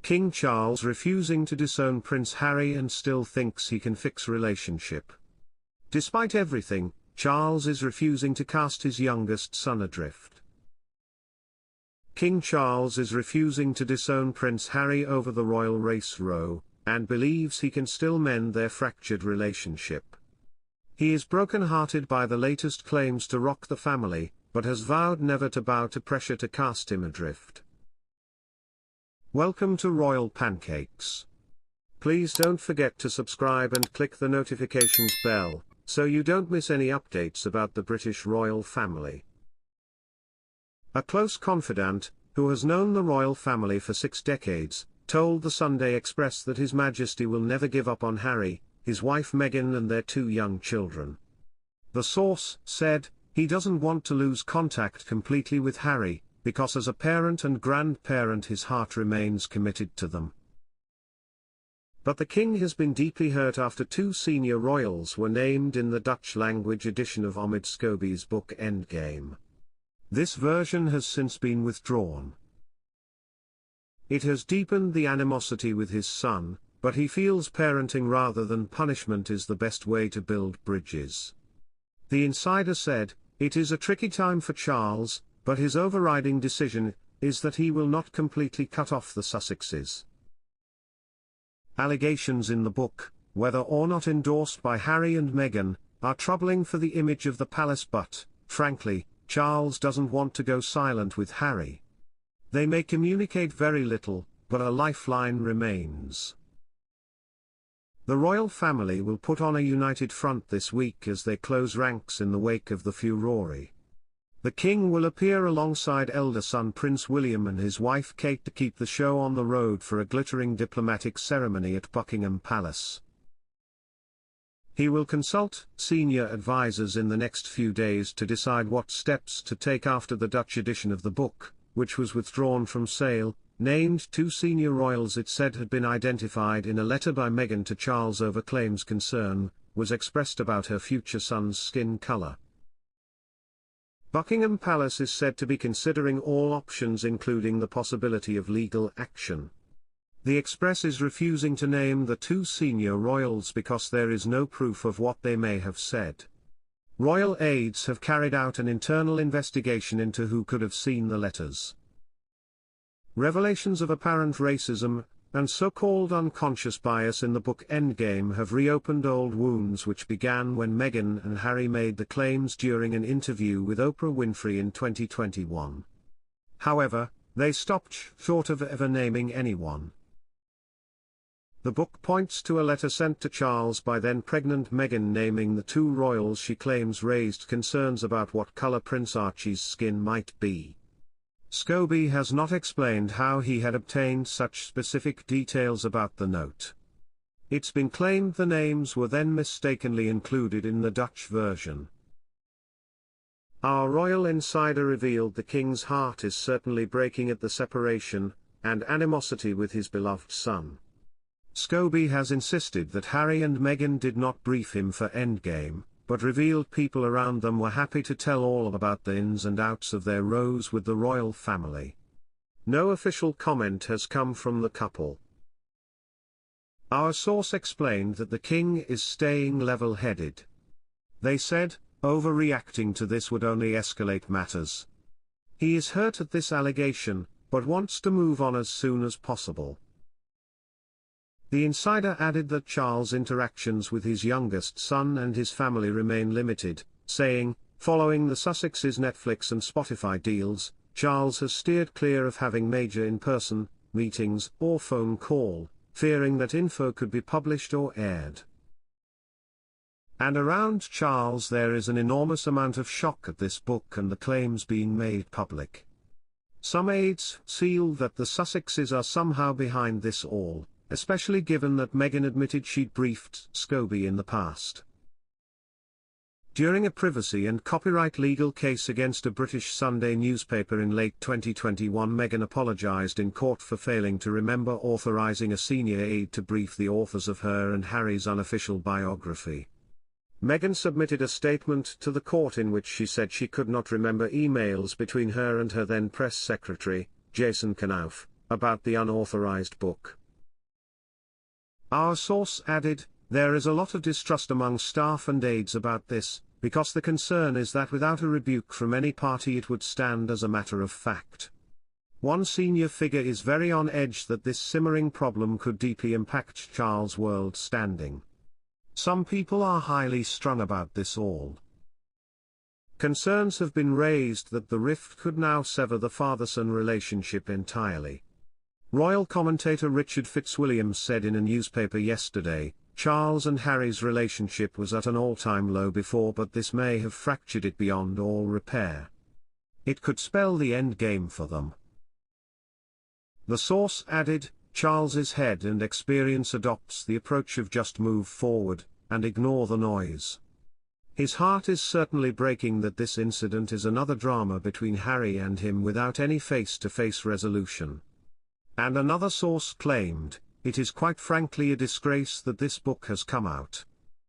King Charles refusing to disown Prince Harry and still thinks he can fix relationship. Despite everything, Charles is refusing to cast his youngest son adrift. King Charles is refusing to disown Prince Harry over the royal race row, and believes he can still mend their fractured relationship. He is broken-hearted by the latest claims to rock the family, but has vowed never to bow to pressure to cast him adrift. Welcome to Royal Pancakes. Please don't forget to subscribe and click the notifications bell, so you don't miss any updates about the British royal family. A close confidant, who has known the royal family for 6 decades, told the Sunday Express that His Majesty will never give up on Harry, his wife Meghan and their 2 young children. The source said, he doesn't want to lose contact completely with Harry, because as a parent and grandparent his heart remains committed to them. But the king has been deeply hurt after 2 senior royals were named in the Dutch-language edition of Omid Scobie's book Endgame. This version has since been withdrawn. It has deepened the animosity with his son, but he feels parenting rather than punishment is the best way to build bridges. The insider said, it is a tricky time for Charles, but his overriding decision is that he will not completely cut off the Sussexes. Allegations in the book, whether or not endorsed by Harry and Meghan, are troubling for the image of the palace, but, frankly, Charles doesn't want to go silent with Harry. They may communicate very little, but a lifeline remains. The royal family will put on a united front this week as they close ranks in the wake of the furore. The king will appear alongside elder son Prince William and his wife Kate to keep the show on the road for a glittering diplomatic ceremony at Buckingham Palace. He will consult senior advisors in the next few days to decide what steps to take after the Dutch edition of the book, which was withdrawn from sale, named 2 senior royals it said had been identified in a letter by Meghan to Charles over claims concern was expressed about her future son's skin color. Buckingham Palace is said to be considering all options including the possibility of legal action. The Express is refusing to name the 2 senior royals because there is no proof of what they may have said. Royal aides have carried out an internal investigation into who could have seen the letters. Revelations of apparent racism, and so-called unconscious bias in the book Endgame have reopened old wounds which began when Meghan and Harry made the claims during an interview with Oprah Winfrey in 2021. However, they stopped short of ever naming anyone. The book points to a letter sent to Charles by then-pregnant Meghan naming the 2 royals she claims raised concerns about what color Prince Archie's skin might be. Scobie has not explained how he had obtained such specific details about the note. It's been claimed the names were then mistakenly included in the Dutch version. Our royal insider revealed the king's heart is certainly breaking at the separation and animosity with his beloved son. Scobie has insisted that Harry and Meghan did not brief him for Endgame, but revealed people around them were happy to tell all about the ins and outs of their rows with the royal family. No official comment has come from the couple. Our source explained that the king is staying level-headed. They said, overreacting to this would only escalate matters. He is hurt at this allegation, but wants to move on as soon as possible. The insider added that Charles' interactions with his youngest son and his family remain limited, saying, following the Sussexes' Netflix and Spotify deals, Charles has steered clear of having major in-person meetings or phone call, fearing that info could be published or aired. And around Charles there is an enormous amount of shock at this book and the claims being made public. Some aides feel that the Sussexes are somehow behind this all, especially given that Meghan admitted she'd briefed Scobie in the past. During a privacy and copyright legal case against a British Sunday newspaper in late 2021, Meghan apologised in court for failing to remember authorising a senior aide to brief the authors of her and Harry's unofficial biography. Meghan submitted a statement to the court in which she said she could not remember emails between her and her then press secretary, Jason Knauf, about the unauthorized book. Our source added, "There is a lot of distrust among staff and aides about this, because the concern is that without a rebuke from any party it would stand as a matter of fact. One senior figure is very on edge that this simmering problem could deeply impact Charles' world standing. Some people are highly strung about this all. Concerns have been raised that the rift could now sever the father-son relationship entirely. Royal commentator Richard Fitzwilliam said in a newspaper yesterday, Charles and Harry's relationship was at an all-time low before, but this may have fractured it beyond all repair. It could spell the endgame for them." The source added, "Charles's head and experience adopts the approach of just move forward, and ignore the noise. His heart is certainly breaking that this incident is another drama between Harry and him without any face-to-face resolution." And another source claimed, "It is quite frankly a disgrace that this book has come out.